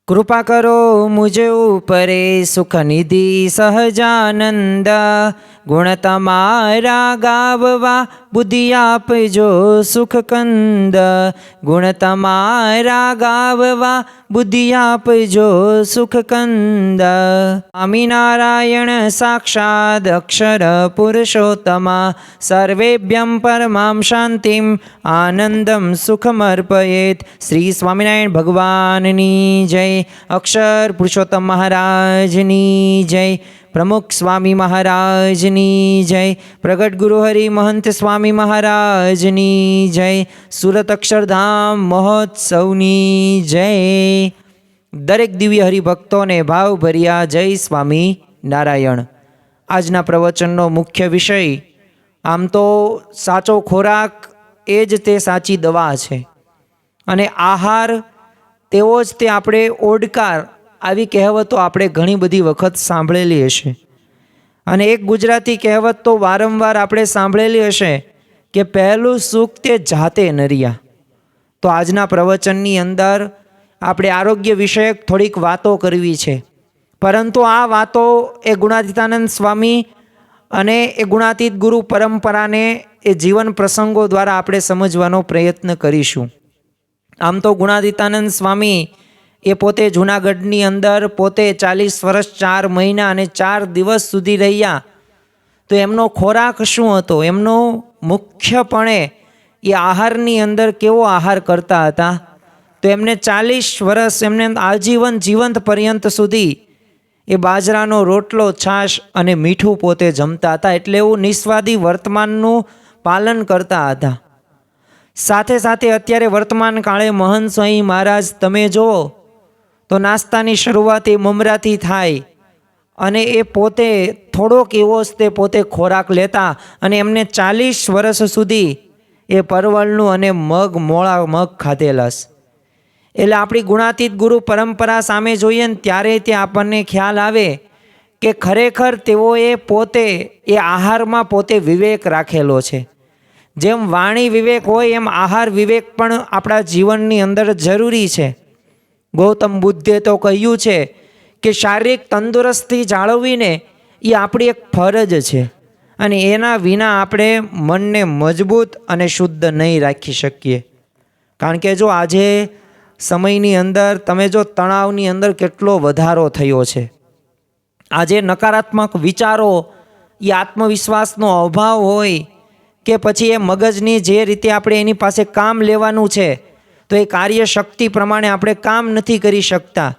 कृपा करो मुझे ऊपरे सुख निधि सहजानंद। गुण तमारा गाववा बुद्धि आपजो सुख कंद। गुण तमारा गाववा बुद्धि आपजो सुख कंद। स्वामीनारायण साक्षात् अक्षर पुरुषोत्तमा। सर्वेभ्यं परमां शांतिम आनंदम सुखमर्पयेत्। श्री स्वामिनारायण भगवाननी जय। अक्षर पुरुषोत्तम महाराजनी जय। प्रमुख स्वामी महाराजनी जय। प्रगट गुरु हरि महंत स्वामी महाराजनी जय। सूरत अक्षरधाम महोत्सवनी जय। दरेक दिव्य हरिभक्तों ने भावभर्या जय स्वामी नारायण। आजना प्रवचनનો मुख्य विषय आम तो साचो खोराक ए ज ते साची दवा छे અને આહાર તેવો જ તે આપણે ઓડકાર, આવી કહેવતો આપણે ઘણી બધી વખત સાંભળેલી હશે અને એક ગુજરાતી કહેવત તો વારંવાર આપણે સાંભળેલી હશે કે પહેલું સુખ તે જાતે નર્યા। તો આજના પ્રવચનની અંદર આપણે આરોગ્ય વિષયક થોડીક વાતો કરવી છે, પરંતુ આ વાતો એ ગુણાતીતાનંદ સ્વામી અને એ ગુણાતીત ગુરુ પરંપરાને એ જીવન પ્રસંગો દ્વારા આપણે સમજવાનો પ્રયત્ન કરીશું। આમ તો ગુણાતીતાનંદ સ્વામી એ પોતે જૂનાગઢની અંદર પોતે 40 વર્ષ 4 મહિના અને 4 દિવસ સુધી રહ્યા। તો એમનો ખોરાક શું હતો, એમનો મુખ્યપણે એ આહારની અંદર કેવો આહાર કરતા હતા? તો એમને 40 વર્ષ એમને આજીવન જીવંત પર્યંત સુધી એ બાજરાનો રોટલો, છાશ અને મીઠું પોતે જમતા હતા। એટલે એવું નિસ્વાદી વર્તમાનનું પાલન કરતા હતા। સાથે સાથે અત્યારે વર્તમાન કાળે મહંત સ્વામી મહારાજ તમે જુઓ તો નાસ્તાની શરૂઆત એ મમરાથી થાય અને એ પોતે થોડોક એવો જ તે પોતે ખોરાક લેતા અને એમને 40 વર્ષ સુધી એ પરવળનું અને મોળા મગ ખાધેલા। એટલે આપણી ગુણાતીત ગુરુ પરંપરા સામે જોઈએ ને ત્યારે તે આપણને ખ્યાલ આવે કે ખરેખર તેઓએ પોતે એ આહારમાં પોતે વિવેક રાખેલો છે। જેમ વાણી વિવેક હોય એમ આહાર વિવેક પણ આપણા જીવનની અંદર જરૂરી છે। ગૌતમ બુદ્ધે તો કહ્યું છે કે શારીરિક તંદુરસ્તી જાળવવીને એ આપણી એક ફરજ છે અને એના વિના આપણે મનને મજબૂત અને શુદ્ધ નહીં રાખી શકીએ। કારણ કે જો આજે સમયની અંદર તમે જો તણાવની અંદર કેટલો વધારો થયો છે, આજે નકારાત્મક વિચારો, એ આત્મવિશ્વાસનો અભાવ હોય કે પછી એ મગજની જે રીતે આપણે એની પાસે કામ લેવાનું છે તો એ કાર્યશક્તિ પ્રમાણે આપણે કામ નથી કરી શકતા।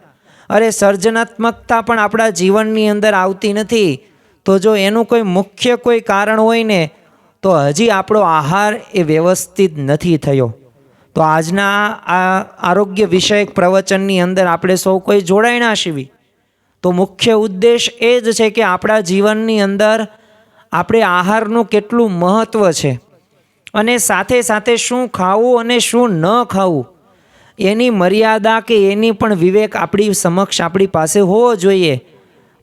અરે સર્જનાત્મકતા પણ આપણા જીવનની અંદર આવતી નથી। તો જો એનું કોઈ મુખ્ય કોઈ કારણ હોય ને તો હજી આપણો આહાર એ વ્યવસ્થિત નથી થયો। તો આજના આ આરોગ્ય વિષયક પ્રવચનની અંદર આપણે સૌ કોઈ જોડાઈના છીએ। તો મુખ્ય ઉદ્દેશ એ જ છે કે આપણા જીવનની અંદર આપણે આહારનું કેટલું મહત્ત્વ છે અને સાથે સાથે શું ખાવું અને શું ન ખાવું એની મર્યાદા કે એની પણ વિવેક આપણી સમક્ષ આપણી પાસે હોવો જોઈએ।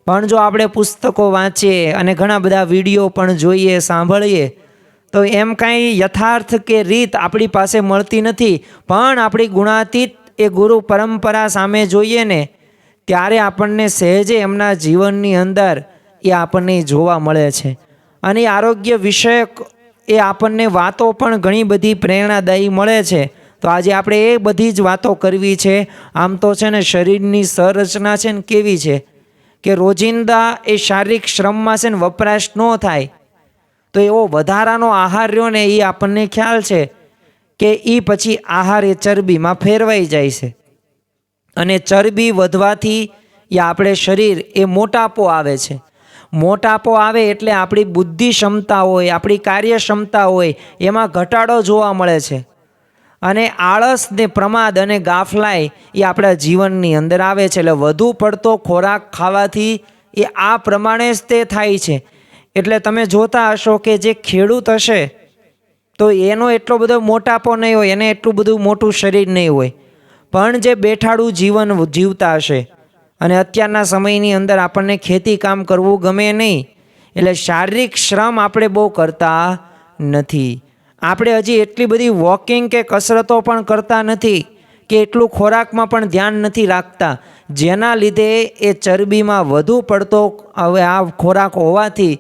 પણ જો આપણે પુસ્તકો વાંચીએ અને ઘણા બધા વિડીયો પણ જોઈએ, સાંભળીએ તો એમ કાંઈ યથાર્થ કે રીત આપણી પાસે મળતી નથી। પણ આપણી ગુણાતીત એ ગુરુ પરંપરા સામે જોઈએ ને ત્યારે આપણને સહેજે એમના જીવનની અંદર એ આપણને જોવા મળે છે અને આરોગ્ય વિષયક એ આપણને વાતો પણ ઘણી બધી પ્રેરણાદાયી મળે છે। તો આજે આપણે એ બધી જ વાતો કરવી છે। આમ તો છે ને શરીરની સંરચના છે ને કેવી છે કે રોજિંદા એ શારીરિક શ્રમમાં છે ને વપરાશ ન થાય તો એવો વધારાનો આહાર રહ્યો ને એ આપણને ખ્યાલ છે કે એ પછી આહાર એ ચરબીમાં ફેરવાઈ જાય છે અને ચરબી વધવાથી એ આપણે શરીર એ મોટાપો આવે છે। મોટાપો આવે એટલે આપણી બુદ્ધિ ક્ષમતા હોય, આપણી કાર્યક્ષમતા હોય એમાં ઘટાડો જોવા મળે છે અને આળસ ને પ્રમાદ અને ગાફલાઈ એ આપણા જીવનની અંદર આવે છે। એટલે વધુ પડતો ખોરાક ખાવાથી એ આ પ્રમાણે જ તે થાય છે। એટલે તમે જોતા હશો કે જે ખેડૂત હશે તો એનો એટલો બધો મોટાપો નહીં હોય, એને એટલું બધું મોટું શરીર નહીં હોય, પણ જે બેઠાડું જીવન જીવતા હશે અને અત્યારના સમયની અંદર આપણને ખેતી કામ કરવું ગમે નહીં એટલે શારીરિક શ્રમ આપણે બહુ કરતા નથી। આપણે હજી એટલી બધી વોકિંગ કે કસરતો પણ કરતા નથી કે એટલું ખોરાકમાં પણ ધ્યાન નથી રાખતા, જેના લીધે એ ચરબીમાં વધુ પડતો હવે આ ખોરાક હોવાથી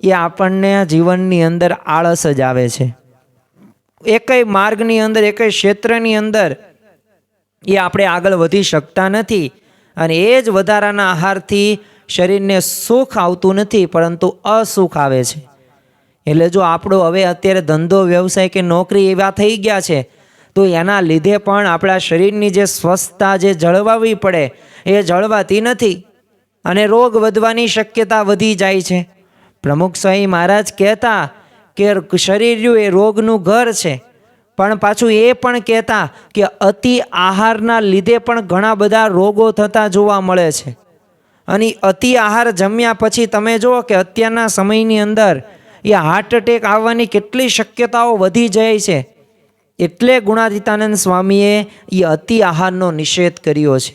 એ આપણને જીવનની અંદર આળસ જ આવે છે. એકેય માર્ગની અંદર, એકેય ક્ષેત્રની અંદર એ આપણે આગળ વધી શકતા નથી. અને એ જ વધારાના આહારથી શરીરને સુખ આવતું નથી, પરંતુ અસુખ આવે છે. એટલે જો આપણો હવે અત્યારે ધંધો, વ્યવસાય કે નોકરી એવા થઈ ગયા છે, તો એના લીધે પણ આપણા શરીરની જે સ્વસ્થતા જે જળવાવી પડે એ જળવાતી નથી અને રોગ વધવાની શક્યતા વધી જાય છે. પ્રમુખ સ્વામી મહારાજ કહેતા કે શરીર રહ્યું એ રોગનું ઘર છે, પણ પાછું એ પણ કહેતા કે અતિ આહારના લીધે પણ ઘણા બધા રોગો થતા જોવા મળે છે. અને અતિ આહાર જમ્યા પછી તમે જુઓ કે અત્યારના સમયની અંદર એ હાર્ટ એટેક આવવાની કેટલી શક્યતાઓ વધી જાય છે. એટલે ગુણાતીતાનંદ સ્વામીએ એ અતિ આહારનો નિષેધ કર્યો છે.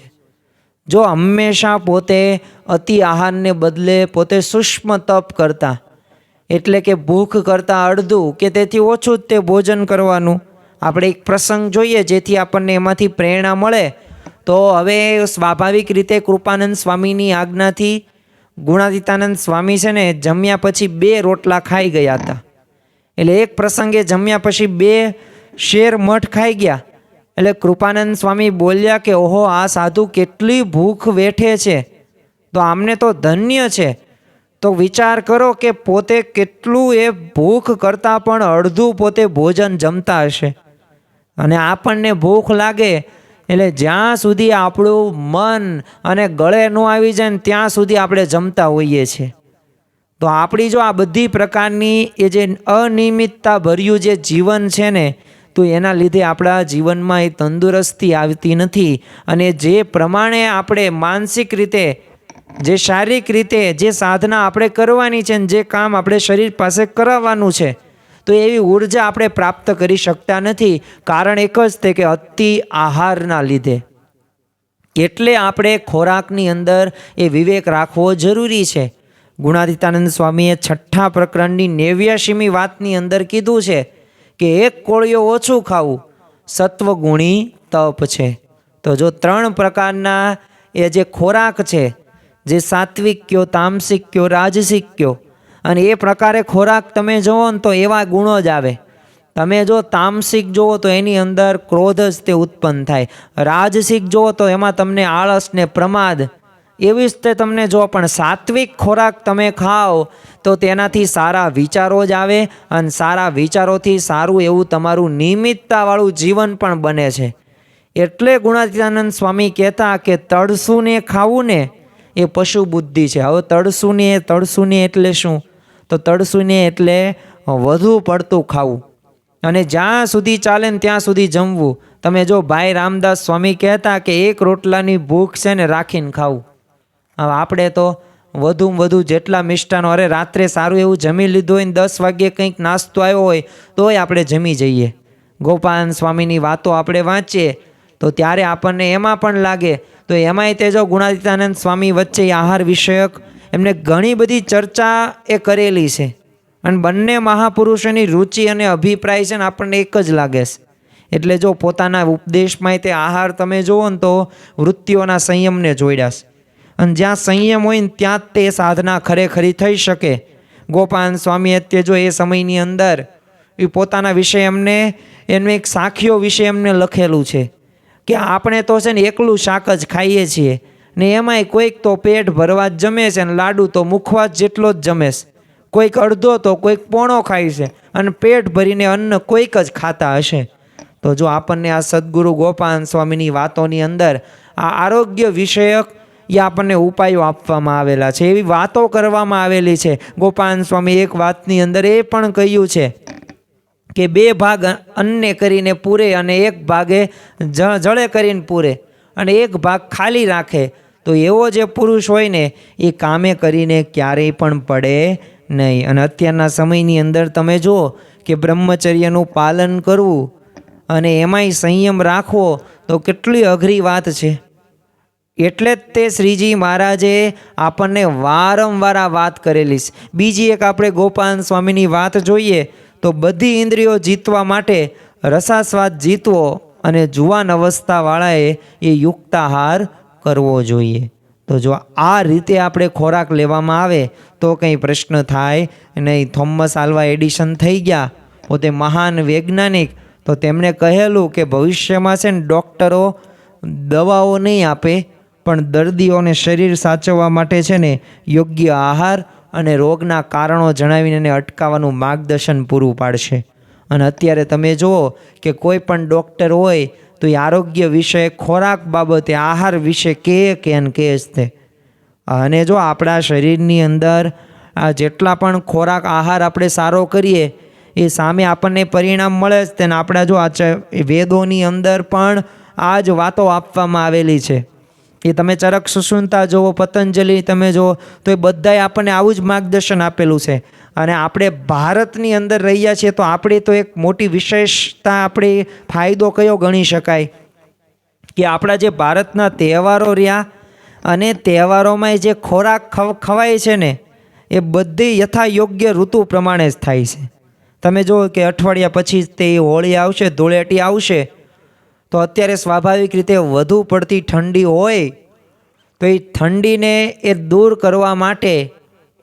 જો હંમેશા પોતે અતિ આહારને બદલે પોતે સૂક્ષ્મ તપ કરતા, એટલે કે ભૂખ કરતાં અડધું કે તેથી ઓછું જ તે ભોજન કરવાનું. આપણે એક પ્રસંગ જોઈએ જેથી આપણને એમાંથી પ્રેરણા મળે. તો હવે સ્વાભાવિક રીતે કૃપાનંદ સ્વામીની આજ્ઞાથી ગુણાતીતાનંદ સ્વામી છે ને જમ્યા પછી 2 રોટલા ખાઈ ગયા હતા. એટલે એક પ્રસંગે જમ્યા પછી 2 શેર મઠ ખાઈ ગયા. એટલે કૃપાનંદ સ્વામી બોલ્યા કે ઓહો, આ સાધુ કેટલી ભૂખ વેઠે છે, તો આમને તો ધન્ય છે. તો વિચાર કરો કે પોતે કેટલું એ ભૂખ કરતાં પણ અડધું પોતે ભોજન જમતા હશે. અને આપણને ભૂખ લાગે એટલે જ્યાં સુધી આપણું મન અને ગળે ન આવી જાય ને ત્યાં સુધી આપણે જમતા હોઈએ છીએ. તો આપણી જો આ બધી પ્રકારની એ જે અનિયમિતતા ભર્યું જે જીવન છે ને, તો એના લીધે આપણા જીવનમાં એ તંદુરસ્તી આવતી નથી. અને જે પ્રમાણે આપણે માનસિક રીતે, જે શારીરિક રીતે જે સાધના આપણે કરવાની છે ને જે કામ આપણે શરીર પાસે કરાવવાનું છે, તો એવી ઉર્જા આપણે પ્રાપ્ત કરી શકતા નથી. કારણ એક જ છે કે અતિ આહારના લીધે. એટલે આપણે ખોરાકની અંદર એ વિવેક રાખવો જરૂરી છે. ગુણાતીતાનંદ સ્વામીએ 6 પ્રકરણની 89મી વાતની અંદર કીધું છે કે 1 કોળિયો ઓછું ખાવું સત્વગુણી તપ છે. તો જો 3 પ્રકારના એ જે ખોરાક છે, જે સાત્વિક કયો, તામસિક કયો, રાજસિક કયો, અને એ પ્રકારે ખોરાક તમે જુઓ ને તો એવા ગુણો જ આવે. તમે જો તામસિક જુઓ તો એની અંદર ક્રોધ જ તે ઉત્પન્ન થાય. રાજસિક જુઓ તો એમાં તમને આળસ ને પ્રમાદ એવી જ તે તમને જો. પણ સાત્વિક ખોરાક તમે ખાઓ તો તેનાથી સારા વિચારો જ આવે, અને સારા વિચારોથી સારું એવું તમારું નિયમિતતાવાળું જીવન પણ બને છે. એટલે ગુણાતીતાનંદ સ્વામી કહેતા કે તળસુને ખાવું ને એ પશુ બુદ્ધિ છે. હવે તળસુને એટલે શું? તો તળસુને એટલે વધુ પડતું ખાવું અને જ્યાં સુધી ચાલે ને ત્યાં સુધી જમવું. તમે જો ભાઈ રામદાસ સ્વામી કહેતા કે 1 રોટલાની ભૂખ છે ને રાખીને ખાવું. હવે આપણે તો વધુમાં વધુ જેટલા મિષ્ટાનો, અરે રાત્રે સારું એવું જમી લીધું હોય ને 10 વાગ્યે કંઈક નાસ્તો આવ્યો હોય તોય આપણે જમી જઈએ. ગોપાલ સ્વામીની વાતો આપણે વાંચીએ તો ત્યારે આપણને એમાં પણ લાગે. તો એમાંય તે જો ગુણાતીતાનંદ સ્વામી વચ્ચે આહાર વિષયક એમને ઘણી બધી ચર્ચા એ કરેલી છે. અને બંને મહાપુરુષોની રુચિ અને અભિપ્રાય છે ને આપણને એક જ લાગે છે. એટલે જો પોતાના ઉપદેશમાં તે આહાર તમે જુઓ ને તો વૃત્તિઓના સંયમને જોડ્યા છે. અને જ્યાં સંયમ હોય ને ત્યાં જ તે સાધના ખરેખરી થઈ શકે. ગોપાલ સ્વામી તે જો એ સમયની અંદર એ પોતાના વિશે એનું એક સાખીઓ વિશે એમને લખેલું છે કે આપણે તો છે ને એકલું શાક જ ખાઈએ છીએ ને એમાંય કોઈક તો પેટ ભરવા જ જમે છે ને લાડુ તો મુખવા જેટલો જ જમે છે. કોઈક અડધો તો કોઈક પોણો ખાય છે અને પેટ ભરીને અન્ન કોઈક જ ખાતા હશે. તો જો આપણને આ સદગુરુ ગોપાલ સ્વામીની વાતોની અંદર આ આરોગ્ય વિષયક એ આપણને ઉપાયો આપવામાં આવેલા છે, એવી વાતો કરવામાં આવેલી છે. ગોપાલ સ્વામી એક વાતની અંદર એ પણ કહ્યું છે કે 2 ભાગ અન્ને કરીને પૂરે અને 1 ભાગે જળે કરીને પૂરે અને 1 ભાગ ખાલી રાખે. તો એવો જે પુરુષ હોય ને એ કામે કરીને ક્યારેય પણ પડે નહીં. અને અત્યારના સમયની અંદર તમે જુઓ કે બ્રહ્મચર્યનું પાલન કરવું અને એમાંય સંયમ રાખવો તો કેટલી અઘરી વાત છે. એટલે જ તે શ્રીજી મહારાજે આપણને વારંવાર આ વાત કરેલી છે. બીજી એક આપણે ગોપાલ સ્વામીની વાત જોઈએ તો બધી ઇન્દ્રિયો જીતવા માટે રસાસ્વાદ જીતવો અને જુવાન અવસ્થાવાળાએ એ યુક્ત આહાર કરવો જોઈએ. તો જો આ રીતે આપણે ખોરાક લેવામાં આવે તો કંઈ પ્રશ્ન થાય નહીં. થોમસ આલ્વા એડિશન થઈ ગયા પોતે મહાન વૈજ્ઞાનિક, તો તેમણે કહેલું કે ભવિષ્યમાં છે ને ડૉક્ટરો દવાઓ નહીં આપે, પણ દર્દીઓને શરીર સાચવવા માટે છે ને યોગ્ય આહાર અને રોગના કારણો જણાવીને એને અટકાવવાનું માર્ગદર્શન પૂરું પાડશે. અને અત્યારે તમે જુઓ કે કોઈ પણ ડૉક્ટર હોય તો એ આરોગ્ય વિશે, ખોરાક બાબતે, આહાર વિશે કહે જ તે. અને જો આપણા શરીરની અંદર આ જેટલા પણ ખોરાક આહાર આપણે સારો કરીએ એ સામે આપણને પરિણામ મળે જ. તેને આપણા જો આ વેદોની અંદર પણ આ જ વાતો આપવામાં આવેલી છે. એ તમે ચરક સુશ્રુતા જુઓ, પતંજલિ તમે જુઓ, તો એ બધાએ આપણને આવું જ માર્ગદર્શન આપેલું છે. અને આપણે ભારતની અંદર રહ્યા છીએ તો આપણી તો એક મોટી વિશેષતા, આપણે ફાયદો કયો ગણી શકાય કે આપણા જે ભારતના તહેવારો રહ્યા અને તહેવારોમાં જે ખોરાક ખવાય છે ને એ બધી યથા યોગ્ય ઋતુ પ્રમાણે જ થાય છે. તમે જુઓ કે અઠવાડિયા પછી તે હોળી આવશે, ધૂળેટી આવશે, તો અત્યારે સ્વાભાવિક રીતે વધુ પડતી ઠંડી હોય તો એ ઠંડીને એ દૂર કરવા માટે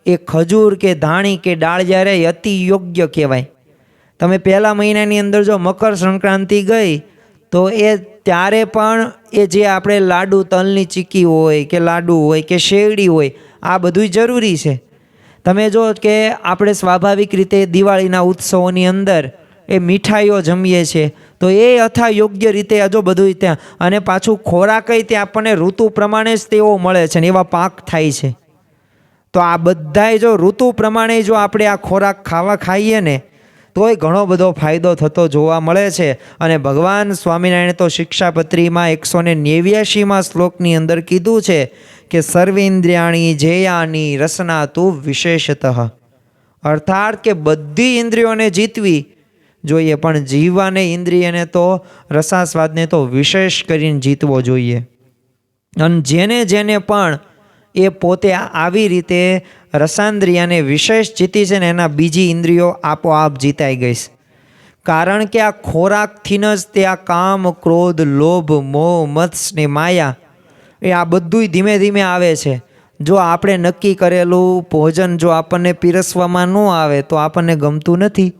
એ ખજૂર કે ધાણી કે ડાળિયા રે અતિ યોગ્ય કહેવાય. તમે પહેલા મહિનાની અંદર જો મકર સંક્રાંતિ ગઈ તો એ ત્યારે પણ એ જે આપણે લાડુ, તલની ચીકી હોય કે લાડુ હોય કે શેરડી હોય, આ બધું જરૂરી છે. તમે જો કે આપણે સ્વાભાવિક રીતે દિવાળીના ઉત્સવોની અંદર એ મીઠાઈઓ જમીએ છીએ તો એ અથા યોગ્ય રીતે જો બધું ત્યાં, અને પાછું ખોરાકય ત્યાં આપણને ઋતુ પ્રમાણે જ તેવો મળે છે ને એવા પાક થાય છે. તો આ બધાય જો ઋતુ પ્રમાણે જો આપણે આ ખોરાક ખાઈએ ને તોય ઘણો બધો ફાયદો થતો જોવા મળે છે. અને ભગવાન સ્વામિનારાયણે તો શિક્ષાપત્રીમાં 189માં શ્લોકની અંદર કીધું છે કે સર્વેન્દ્રિયાણી જેયાની રસના તું વિશેષતઃ, અર્થાત કે બધી ઇન્દ્રિયોને જીતવી જોઈએ પણ જીવવાને ઇન્દ્રિયને તો રસાસ્વાદને તો વિશેષ કરીને જીતવો જોઈએ. અને જેને પણ એ પોતે આવી રીતે રસાન્દ્રિયાને વિશેષ જીતી છે ને એના બીજી ઇન્દ્રિયો આપોઆપ જીતાઈ ગઈ. કારણ કે આ ખોરાકથી જ તે આ કામ, ક્રોધ, લોભ, મોહ, મત્સ ને માયા એ આ બધુંય ધીમે ધીમે આવે છે. જો આપણે નક્કી કરેલું ભોજન જો આપણને પીરસવામાં ન આવે તો આપણને ગમતું નથી.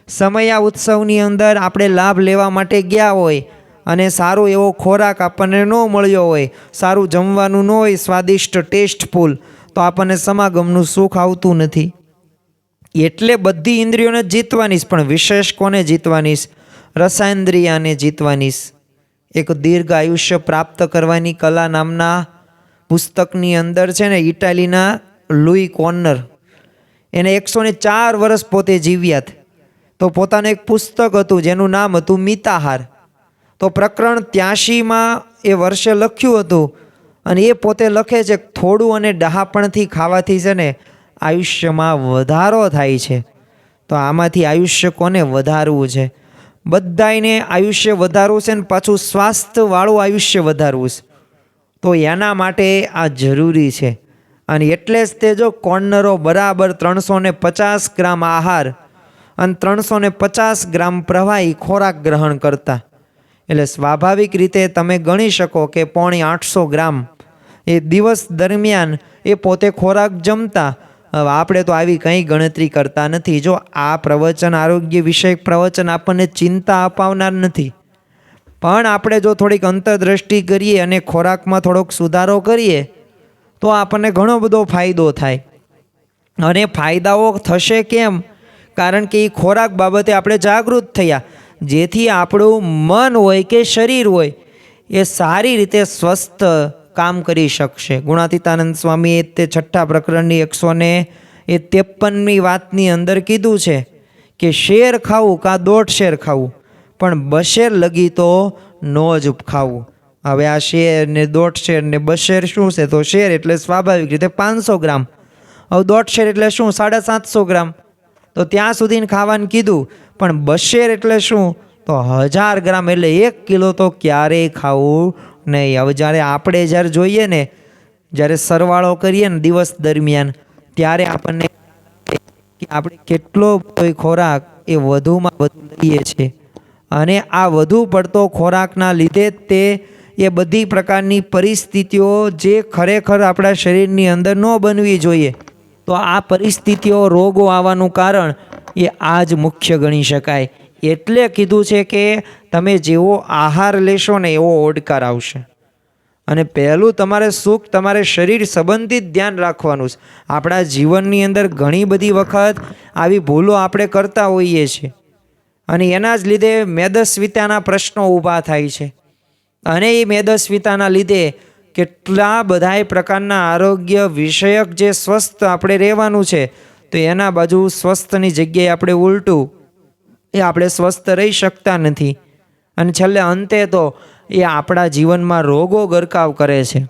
સમયા ઉત્સવની અંદર આપણે લાભ લેવા માટે ગયા હોય અને સારો એવો ખોરાક આપણને ન મળ્યો હોય, સારું જમવાનું ન હોય, સ્વાદિષ્ટ ટેસ્ટફુલ, તો આપણને સમાગમનું સુખ આવતું નથી. એટલે બધી ઇન્દ્રિયોને જીતવાની, પણ વિશેષ કોને જીતવાની? રસાઇન્દ્રિયાને જીતવાની. એક દીર્ઘ આયુષ્ય પ્રાપ્ત કરવાની કલા નામના પુસ્તકની અંદર છે ને ઇટાલીના લુઈ કોર્નર, એને 104 વર્ષ પોતે જીવ્યા. તો પોતાનું એક પુસ્તક હતું જેનું નામ હતું મિતાહાર. તો પ્રકરણ 83માં એ વર્ષે લખ્યું હતું. અને એ પોતે લખે છે થોડું અને ડહાપણથી ખાવાથી છે ને આયુષ્યમાં વધારો થાય છે. તો આમાંથી આયુષ્ય કોને વધારવું છે? બધાને આયુષ્ય વધારવું છે ને પાછું સ્વાસ્થ્યવાળું આયુષ્ય વધારવું છે. તો એના માટે આ જરૂરી છે. અને એટલે જ તે જો કોર્નરો બરાબર 350 ગ્રામ આહાર અને 350 ગ્રામ પ્રવાહી ખોરાક ગ્રહણ કરતા. એટલે સ્વાભાવિક રીતે તમે ગણી શકો કે 850 ગ્રામ એ દિવસ દરમિયાન એ પોતે ખોરાક જમતા. હવે આપણે તો આવી કંઈ ગણતરી કરતા નથી. જો આ પ્રવચન, આરોગ્ય વિષયક પ્રવચન આપણને ચિંતા અપાવનાર નથી, પણ આપણે જો થોડીક અંતરદ્રષ્ટિ કરીએ અને ખોરાકમાં થોડોક સુધારો કરીએ તો આપણને ઘણો બધો ફાયદો થાય. અને ફાયદાઓ થશે કેમ? કારણ કે એ ખોરાક બાબતે આપણે જાગૃત થયા, જેથી આપણું મન હોય કે શરીર હોય એ સારી રીતે સ્વસ્થ કામ કરી શકશે. ગુણાતીતાનંદ સ્વામીએ તે 6 પ્રકરણની 153મી વાતની અંદર કીધું છે કે શેર ખાવું કાં 1.5 શેર ખાવું, પણ 2 શેર લગી તો ન જ ખાવું. હવે આ શેર ને 1.5 શેર ને 2 શેર શું છે? તો શેર એટલે સ્વાભાવિક રીતે 500 ગ્રામ. હવે 1.5 શેર એટલે શું? 750 ગ્રામ. તો ત્યાં સુધી ખાવાનું કીધું, પણ 2 શેર એટલે શું? તો 1000 ગ્રામ એટલે 1 કિલો તો ક્યારેય ખાવું નહીં. હવે જ્યારે જોઈએ ને, જ્યારે સરવાળો કરીએ ને દિવસ દરમિયાન, ત્યારે આપણને કે આપણે કેટલો ખોરાક એ વધુમાં વધુ લઈએ છીએ અને આ વધુ પડતો ખોરાકના લીધે જ તે એ બધી પ્રકારની પરિસ્થિતિઓ જે ખરેખર આપણા શરીરની અંદર ન બનવી જોઈએ, તો આ પરિસ્થિતિઓ રોગો આવવાનું કારણ એ આ જ મુખ્ય ગણી શકાય. એટલે કીધું છે કે તમે જેવો આહાર લેશો ને એવો ઓડકાર આવશે. અને પહેલું તમારે સુખ તમારે શરીર સંબંધિત ધ્યાન રાખવાનું છે. આપણા જીવનની અંદર ઘણી બધી વખત આવી ભૂલો આપણે કરતા હોઈએ છીએ અને એના જ લીધે મેદસ્વીતાના પ્રશ્નો ઊભા થાય છે. અને એ મેદસ્વીતાના લીધે કેટલા બધાય પ્રકારના આરોગ્ય વિષયક જે સ્વસ્થ આપણે રહેવાનું છે, તો એના બાજુ સ્વસ્થની જગ્યાએ આપણે ઉલટું એ આપણે સ્વસ્થ રહી શકતા નથી. અને છેલ્લે અંતે તો એ આપણા જીવનમાં રોગો ગરકાવ કરે છે.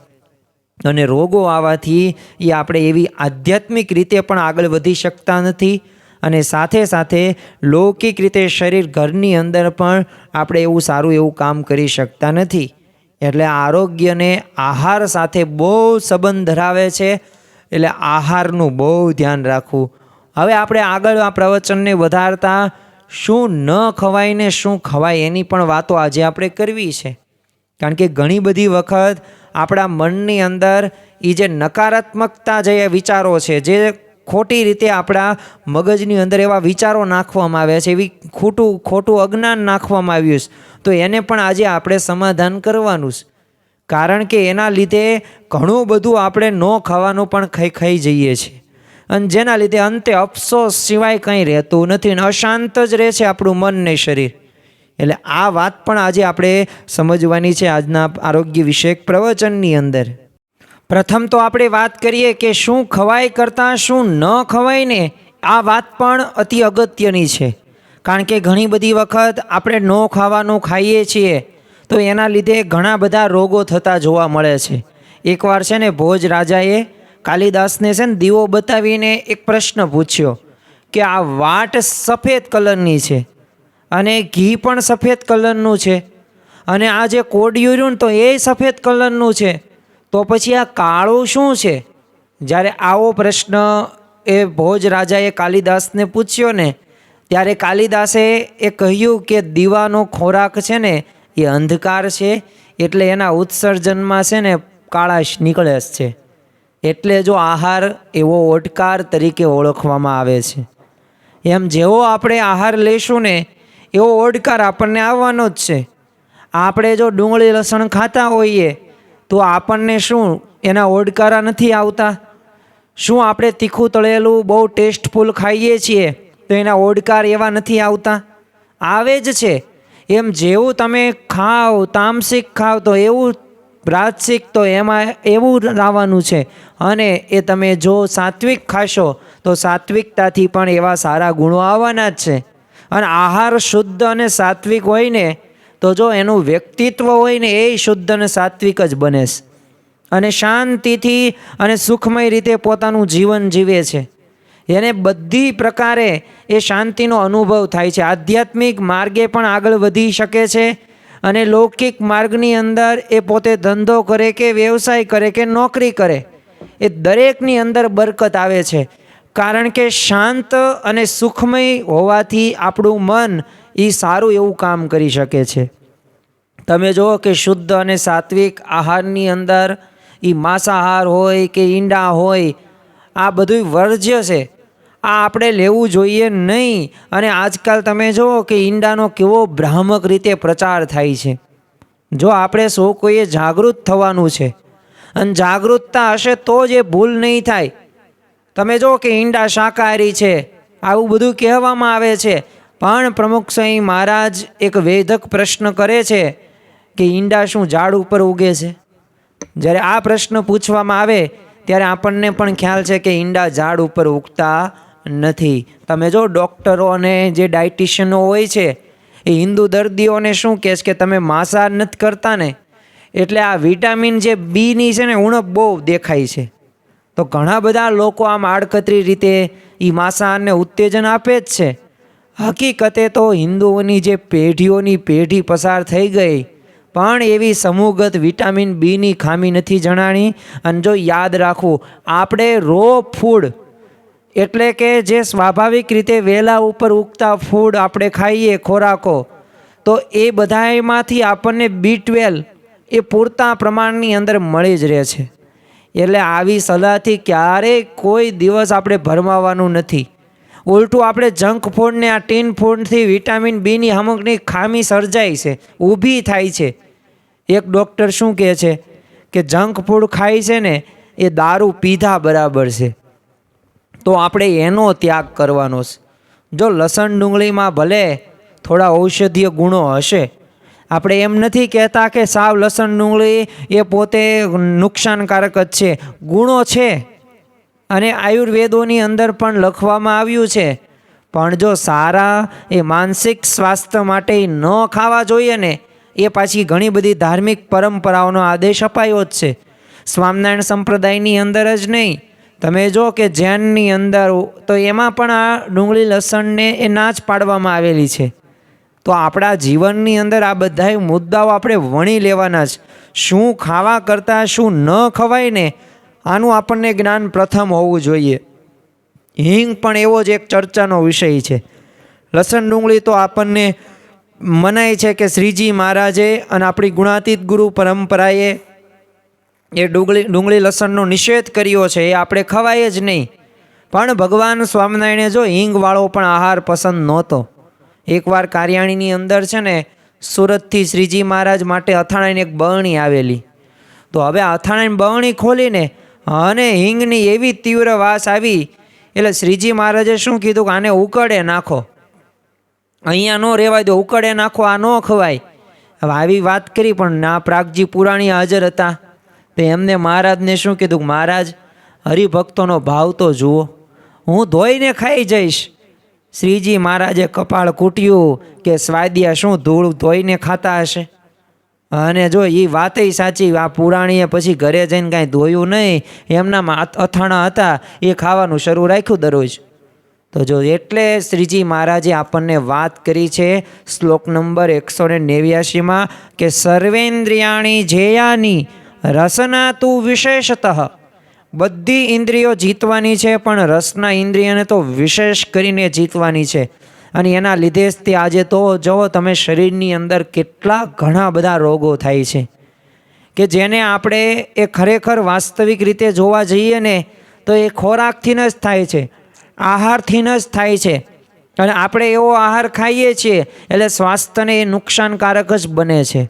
અને રોગો આવવાથી એ આપણે એવી આધ્યાત્મિક રીતે પણ આગળ વધી શકતા નથી અને સાથે સાથે લૌકિક રીતે શરીર ઘરની અંદર પણ આપણે એવું સારું એવું કામ કરી શકતા નથી. એટલે આરોગ્યને આહાર સાથે બહુ સંબંધ ધરાવે છે. એટલે આહારનું બહુ ધ્યાન રાખવું. હવે આપણે આગળ આ પ્રવચનને વધારતા શું ન ખવાય ને શું ખવાય એની પણ વાતો આજે આપણે કરવી છે. કારણ કે ઘણી બધી વખત આપણા મનની અંદર એ જે નકારાત્મકતા જે વિચારો છે, જે ખોટી રીતે આપણા મગજની અંદર એવા વિચારો નાખવામાં આવ્યા છે, એવી ખોટું અજ્ઞાન નાખવામાં આવ્યું છે, તો એને પણ આજે આપણે સમાધાન કરવાનું છે. કારણ કે એના લીધે ઘણું બધું આપણે ન ખાવાનું પણ ખાઈ જઈએ છીએ અને જેના લીધે અંતે અફસોસ સિવાય કંઈ રહેતું નથી અને અશાંત જ રહે છે આપણું મન ને શરીર. એટલે આ વાત પણ આજે આપણે સમજવાની છે આજના આરોગ્ય વિષયક પ્રવચનની અંદર. પ્રથમ તો આપણે વાત કરીએ કે શું ખવાય કરતાં શું ન ખવાય ને, આ વાત પણ અતિ અગત્યની છે. કારણ કે ઘણી બધી વખત આપણે ન ખાવાનું ખાઈએ છીએ તો એના લીધે ઘણા બધા રોગો થતા જોવા મળે છે. એકવાર છે ને ભોજ રાજાએ કાલિદાસને છે ને દીવો બતાવીને એક પ્રશ્ન પૂછ્યો કે આ વાટ સફેદ કલરની છે અને ઘી પણ સફેદ કલરનું છે અને આ જે કોડિયું રહ્યું તો એ સફેદ કલરનું છે, તો પછી આ કાળું શું છે? જ્યારે આવો પ્રશ્ન એ ભોજ રાજાએ કાલિદાસને પૂછ્યો ને ત્યારે કાલિદાસે એ કહ્યું કે દીવાનો ખોરાક છે ને એ અંધકાર છે, એટલે એના ઉત્સર્જનમાં છે ને કાળાશ નીકળે છે. એટલે જો આહાર એવો ઓડકાર તરીકે ઓળખવામાં આવે છે. એમ જેવો આપણે આહાર લેશું ને એવો ઓડકાર આપણને આવવાનો જ છે. આપણે જો ડુંગળી લસણ ખાતા હોઈએ તો આપણને શું એના ઓડકારા નથી આવતા? શું આપણે તીખું તળેલું બહુ ટેસ્ટફુલ ખાઈએ છીએ તો એના ઓડકાર એવા નથી આવતા? આવે જ છે. એમ જેવું તમે ખાઓ તામસિક ખાઓ તો એવું રાજસિક તો એમાં એવું આવવાનું છે. અને એ તમે જો સાત્વિક ખાશો તો સાત્વિકતાથી પણ એવા સારા ગુણો આવવાના જ છે. અને આહાર શુદ્ધ અને સાત્વિક હોય ને તો જો એનું વ્યક્તિત્વ હોય ને એ શુદ્ધ અને સાત્વિક જ બને છે અને શાંતિથી અને સુખમય રીતે પોતાનું જીવન જીવે છે. એને બધી પ્રકારે એ શાંતિનો અનુભવ થાય છે. આધ્યાત્મિક માર્ગે પણ આગળ વધી શકે છે અને લૌકિક માર્ગની અંદર એ પોતે ધંધો કરે કે વ્યવસાય કરે કે નોકરી કરે એ દરેકની અંદર બરકત આવે છે. કારણ કે શાંત અને સુખમય હોવાથી આપણું મન એ સારું એવું કામ કરી શકે છે. તમે જુઓ કે શુદ્ધ અને સાત્વિક આહારની અંદર એ માંસાહાર હોય કે ઈંડા હોય આ બધું વર્જ્ય છે. આ આપણે લેવું જોઈએ નહીં. અને આજકાલ તમે જુઓ કે ઈંડાનો કેવો ભ્રામક રીતે પ્રચાર થાય છે. જો આપણે સૌ કોઈએ જાગૃત થવાનું છે અને જાગૃતતા હશે તો જ એ ભૂલ નહીં થાય. તમે જુઓ કે ઈંડા શાકાહારી છે આવું બધું કહેવામાં આવે છે, પણ પ્રમુખ સ્વામી મહારાજ એક વેધક પ્રશ્ન કરે છે કે ઈંડા શું ઝાડ ઉપર ઉગે છે? જ્યારે આ પ્રશ્ન પૂછવામાં આવે ત્યારે આપણને પણ ખ્યાલ છે કે ઈંડા ઝાડ ઉપર ઉગતા નથી. તમે જો ડૉક્ટરો અને જે ડાયટિશિયનો હોય છે એ હિન્દુ દર્દીઓને શું કહે છે કે તમે માંસાહાર નથી કરતા ને એટલે આ વિટામિન જે બીની છે ને ઉણપ બહુ દેખાય છે. તો ઘણા બધા લોકો આમ આડકતરી રીતે એ માંસાહારને ઉત્તેજન આપે જ છે. હકીકતે તો હિન્દુઓની જે પેઢીઓની પેઢી પસાર થઈ ગઈ પણ એવી સમૂહગત વિટામિન બીની ખામી નથી જણાણી. અને જો યાદ રાખવું આપણે રો ફૂડ એટલે કે જે સ્વાભાવિક રીતે વેલા ઉપર ઉગતા ફૂડ આપણે ખાઈએ ખોરાકો તો એ બધામાંથી આપણને B12 એ પૂરતા પ્રમાણની અંદર મળી જ રહે છે. એટલે આવી સલાહથી ક્યારેય કોઈ દિવસ આપણે ભરમાવાનું નથી. ઉલટું આપણે જંક ફૂડને આ ટીન ફૂડથી વિટામિન બીની અમુકની ખામી સર્જાય છે, ઊભી થાય છે. એક ડૉક્ટર શું કહે છે કે જંક ફૂડ ખાય છે ને એ દારૂ પીધા બરાબર છે. તો આપણે એનો ત્યાગ કરવાનો છે. જો લસણ ડુંગળીમાં ભલે થોડા ઔષધીય ગુણો હશે, આપણે એમ નથી કહેતા કે સાવ લસણ ડુંગળી એ પોતે નુકસાનકારક જ છે. ગુણો છે અને આયુર્વેદોની અંદર પણ લખવામાં આવ્યું છે. પણ જો સારા એ માનસિક સ્વાસ્થ્ય માટે ન ખાવા જોઈએ ને, એ પાછી ઘણી બધી ધાર્મિક પરંપરાઓનો આદેશ અપાયો જ છે. સ્વામિનારાયણ સંપ્રદાયની અંદર જ નહીં, તમે જો કે જૈનની અંદર તો એમાં પણ આ ડુંગળી લસણને એ ના જ પાડવામાં આવેલી છે. તો આપણા જીવનની અંદર આ બધા મુદ્દાઓ આપણે વણી લેવાના જ. શું ખાવા કરતાં શું ન ખવાય ને, આનું આપણને જ્ઞાન પ્રથમ હોવું જોઈએ. હિંગ પણ એવો જ એક ચર્ચાનો વિષય છે. લસણ ડુંગળી તો આપણને મનાય છે કે શ્રીજી મહારાજે અને આપણી ગુણાતીત ગુરુ પરંપરાએ એ ડુંગળી લસણનો નિષેધ કર્યો છે. એ આપણે ખવાય જ નહીં. પણ ભગવાન સ્વામિનારાયણે જો હિંગવાળો પણ આહાર પસંદ નહોતો. એકવાર કાર્યાણીની અંદર છે ને સુરતથી શ્રીજી મહારાજ માટે અથાણાની એક બરણી આવેલી. તો હવે અથાણાની બરણી ખોલીને અને હિંગની એવી તીવ્ર વાસ આવી, એટલે શ્રીજી મહારાજે શું કીધું કે આને ઉકળે નાખો, અહીંયા ન રહેવાય દો, ઉકળે નાખો, આ ન ખવાય. હવે આવી વાત કરી, પણ ના પ્રાગજી પુરાણી હાજર હતા. તો એમને મહારાજને શું કીધું, મહારાજ હરિભક્તોનો ભાવ તો જુઓ, હું ધોઈને ખાઈ જઈશ. શ્રીજી મહારાજે કપાળ કૂટ્યું કે સ્વાદિયા શું ધૂળ ધોઈને ખાતા હશે. અને જો એ વાતય સાચી. આ પુરાણીએ પછી ઘરે જઈને કાંઈ ધોયું નહીં, એમનામાં અથાણા હતા એ ખાવાનું શરૂ રાખ્યું દરરોજ. તો જો એટલે શ્રીજી મહારાજે આપણને વાત કરી છે શ્લોક નંબર 189માં કે સર્વેન્દ્રિયાણી જેયાની રસના તું વિશેષતઃ. બધી ઇન્દ્રિયો જીતવાની છે, પણ રસના ઇન્દ્રિયને તો વિશેષ કરીને જીતવાની છે. અને એના લીધે જ તે આજે તો જુઓ તમે શરીરની અંદર કેટલા ઘણા બધા રોગો થાય છે કે જેને આપણે એ ખરેખર વાસ્તવિક રીતે જોવા જઈએ ને તો એ ખોરાકથી જ થાય છે, આહારથી જ થાય છે. અને આપણે એવો આહાર ખાઈએ છીએ એટલે સ્વાસ્થ્યને એ નુકસાનકારક જ બને છે.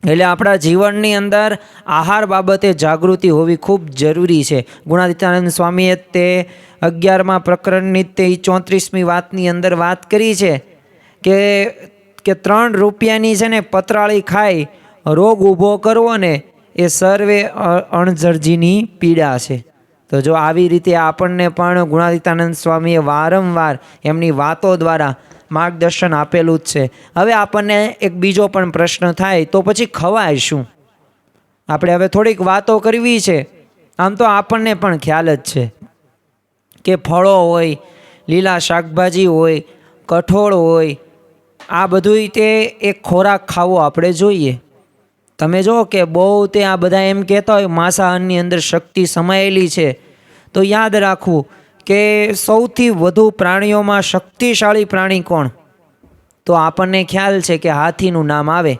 એટલે આપણા જીવનની અંદર આહાર બાબતે જાગૃતિ હોવી ખૂબ જરૂરી છે. ગુણાતીતાનંદ સ્વામીએ તે 11મા પ્રકરણની તે 34મી વાતની અંદર વાત કરી છે કે 3 રૂપિયાની છે ને પતરાળી ખાઈ રોગ ઊભો કરવો ને એ સર્વે અણજરજીની પીડા છે. તો જો આવી રીતે આપણને પણ ગુણાતીતાનંદ સ્વામીએ વારંવાર એમની વાતો દ્વારા માર્ગદર્શન આપેલું જ છે. હવે આપણને એક બીજો પણ પ્રશ્ન થાય, તો પછી ખવાય શું? આપણે હવે થોડીક વાતો કરવી છે. આમ તો આપણને પણ ખ્યાલ જ છે કે ફળો હોય, લીલા શાકભાજી હોય, કઠોળ હોય, આ બધું તે એક ખોરાક ખાવો આપણે જોઈએ. તમે જો કે બહુ તે આ બધા એમ કહેતા હોય માંસાહારની અંદર શક્તિ સમાયેલી છે, તો યાદ રાખવું કે સૌથી વધુ પ્રાણીઓમાં શક્તિશાળી પ્રાણી કોણ? તો આપણને ખ્યાલ છે કે હાથીનું નામ આવે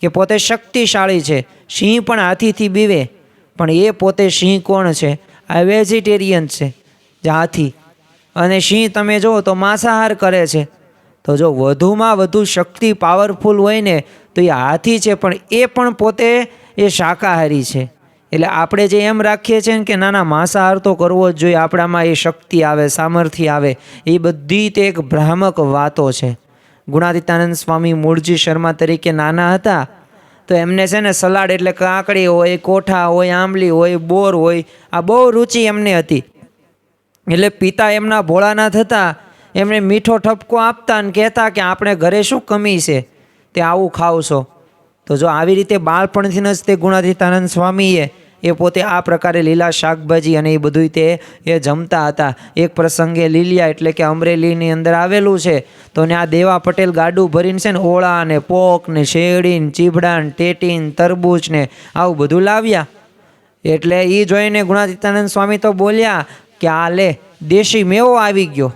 કે પોતે શક્તિશાળી છે. સિંહ પણ હાથીથી બીવે, પણ એ પોતે સિંહ કોણ છે? આ વેજીટેરિયન છે હાથી. અને સિંહ તમે જુઓ તો માંસાહાર કરે છે. તો જો વધુમાં વધુ શક્તિ પાવરફુલ હોય ને તો એ હાથી છે, પણ એ પણ પોતે એ શાકાહારી છે. એટલે આપણે જે એમ રાખીએ છીએ કે નાના માંસાહાર તો કરવો જ જોઈએ, આપણામાં એ શક્તિ આવે, સામર્થ્ય આવે, એ બધી તે એક ભ્રામક વાતો છે. ગુણાતીતાનંદ સ્વામી મૂળજી શર્મા તરીકે નાના હતા તો એમને છે ને સલાડ એટલે કાકડી હોય, કોઠા હોય, આંબલી હોય, બોર હોય, આ બહુ રુચિ એમને હતી. એટલે પિતા એમના ભોળાનાથ હતા, એમને મીઠો ઠપકો આપતા અને કહેતા કે આપણે ઘરે શું કમી છે, તે આવું ખાવશો. તો જો આવી રીતે બાળપણથી જ તે ગુણાતીતાનંદ સ્વામીએ એ પોતે આ પ્રકારે લીલા શાકભાજી અને એ બધું તે એ જમતા હતા. એક પ્રસંગે લીલિયા એટલે કે અમરેલીની અંદર આવેલું છે, તો ને આ દેવા પટેલ ગાડું ભરીને છે ને ઓળા ને પોક ને શેરડી ને ચીભડા ને ટેટી ને તરબૂચ ને આવું બધું લાવ્યા. એટલે એ જોઈને ગુણાતીતાનંદ સ્વામી તો બોલ્યા કે આ લે દેશી મેવો આવી ગયો.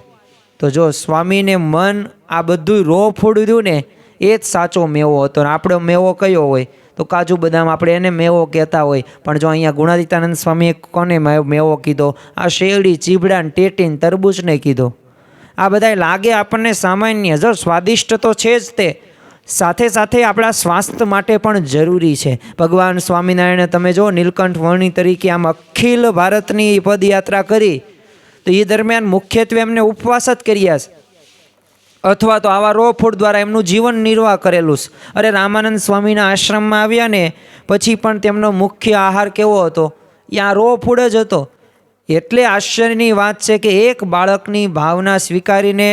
તો જો સ્વામીને મન આ બધું રો ફૂડ્યું ને એ જ સાચો મેવો હતો. અને આપણો મેવો કયો હોય તો કાજુ બદામ, આપણે એને મેવો કહેતા હોય. પણ જો અહીંયા ગુણાતીતાનંદ સ્વામીએ કોને મેવો કીધો? આ શેરડી, ચીભડા, ટેટીન, તરબૂચને કીધો. આ બધા લાગે આપણને સામાન્ય, જો સ્વાદિષ્ટ તો છે જ, તે સાથે સાથે આપણા સ્વાસ્થ્ય માટે પણ જરૂરી છે. ભગવાન સ્વામિનારાયણે તમે જો નીલકંઠ વર્ણી તરીકે આમ અખિલ ભારતની પદયાત્રા કરી, તો એ દરમિયાન મુખ્યત્વે એમને ઉપવાસ જ કર્યા છે, અથવા તો આવા રો ફૂડ દ્વારા એમનું જીવન નિર્વાહ કરેલું છે. અરે રામાનંદ સ્વામીના આશ્રમમાં આવ્યા ને પછી પણ તેમનો મુખ્ય આહાર કેવો હતો? ત્યાં રો ફૂડ જ હતો. એટલે આશ્ચર્યની વાત છે કે એક બાળકની ભાવના સ્વીકારીને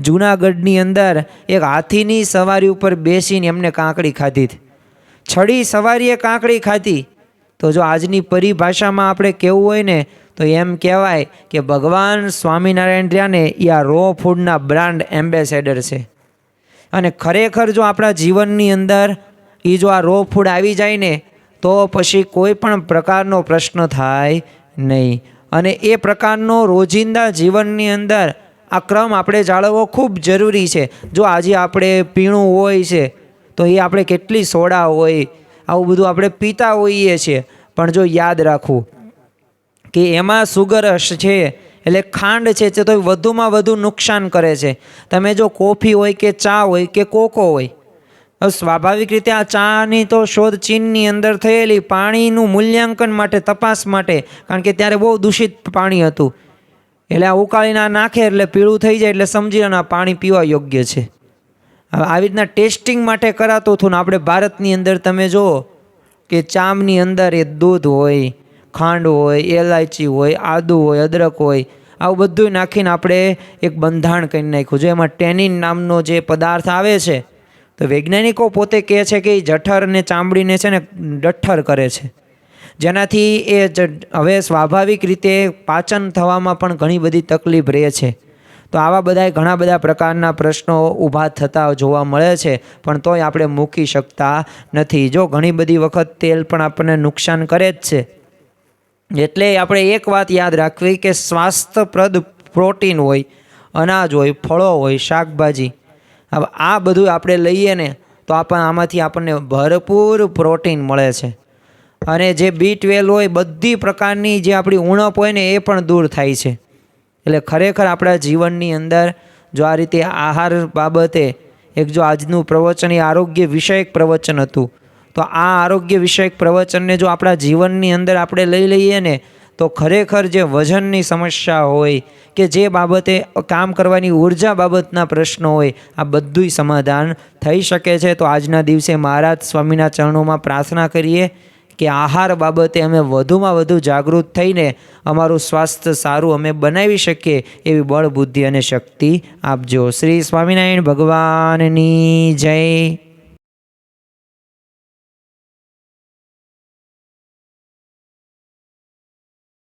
જૂનાગઢની અંદર એક હાથીની સવારી ઉપર બેસીને એમને કાંકડી ખાધી હતી. છડી સવારીએ કાંકડી ખાધી. તો જો આજની પરિભાષામાં આપણે કહેવું હોય ને તો એમ કહેવાય કે ભગવાન સ્વામિનારાયણ રહ્યા ને એ આ રો ફૂડના બ્રાન્ડ એમ્બેસેડર છે. અને ખરેખર જો આપણા જીવનની અંદર એ જો આ રો ફૂડ આવી જાય ને તો પછી કોઈ પણ પ્રકારનો પ્રશ્ન થાય નહીં. અને એ પ્રકારનો રોજિંદા જીવનની અંદર આ ક્રમ આપણે જાળવવો ખૂબ જરૂરી છે. જો આજે આપણે પીણું હોય છે તો એ આપણે કેટલી સોડા હોય, આવું બધું આપણે પીતા હોઈએ છીએ, પણ જો યાદ રાખવું કે એમાં સુગર છે, એટલે ખાંડ છે તે તો વધુમાં વધુ નુકસાન કરે છે. તમે જો કોફી હોય કે ચા હોય કે કોકો હોય, સ્વાભાવિક રીતે આ ચાની તો શોધ ચીનની અંદર થયેલી પાણીનું મૂલ્યાંકન માટે, તપાસ માટે, કારણ કે ત્યારે બહુ દૂષિત પાણી હતું. એટલે આ ઉકાળીને નાખે એટલે પીળું થઈ જાય એટલે સમજી લો આ પાણી પીવા યોગ્ય છે. હવે આવી રીતના ટેસ્ટિંગ માટે કરાતું હતું ને આપણે ભારતની અંદર તમે જુઓ કે ચામની અંદર એ દૂધ હોય, ખાંડ હોય, એલાયચી હોય, આદુ હોય, અદરક હોય, આવું બધું નાખીને આપણે એક બંધાણ કરી નાખ્યું. જો એમાં ટેનિન નામનો જે પદાર્થ આવે છે તો વૈજ્ઞાનિકો પોતે કહે છે કે એ જઠર અને ચામડીને છે ને ડઠ્ઠર કરે છે, જેનાથી એ હવે સ્વાભાવિક રીતે પાચન થવામાં પણ ઘણી બધી તકલીફ રહે છે. તો આવા બધા ઘણા બધા પ્રકારના પ્રશ્નો ઊભા થતા જોવા મળે છે, પણ તોય આપણે મૂકી શકતા નથી. જો ઘણી બધી વખત તેલ પણ આપણને નુકસાન કરે જ છે. એટલે આપણે એક વાત યાદ રાખવી કે સ્વાસ્થ્યપ્રદ પ્રોટીન હોય, અનાજ હોય, ફળો હોય, શાકભાજી, હવે આ બધું આપણે લઈએ ને તો આમાંથી આપણને ભરપૂર પ્રોટીન મળે છે. અને જે B12 હોય, બધી પ્રકારની જે આપણી ઉણપ હોય ને એ પણ દૂર થાય છે. એટલે ખરેખર આપણા જીવનની અંદર જો આ રીતે આહાર બાબતે એક જો આજનું પ્રવચન એ આરોગ્ય વિષયક પ્રવચન હતું, તો આ આરોગ્ય વિષયક પ્રવચનને જો આપણા જીવનની અંદર આપણે લઈ લઈએ ને તો ખરેખર જે વજનની સમસ્યા હોય કે જે બાબતે કામ કરવાની ઉર્જા બાબતના પ્રશ્નો હોય, આ બધુંય સમાધાન થઈ શકે છે. તો આજના દિવસે મહારાજ સ્વામીના ચરણોમાં પ્રાર્થના કરીએ કે આહાર બાબતે અમે વધુમાં વધુ જાગૃત થઈને અમારું સ્વાસ્થ્ય સારું અમે બનાવી શકીએ એવી બળ, બુદ્ધિ અને શક્તિ આપજો. શ્રી સ્વામિનારાયણ ભગવાનની જય.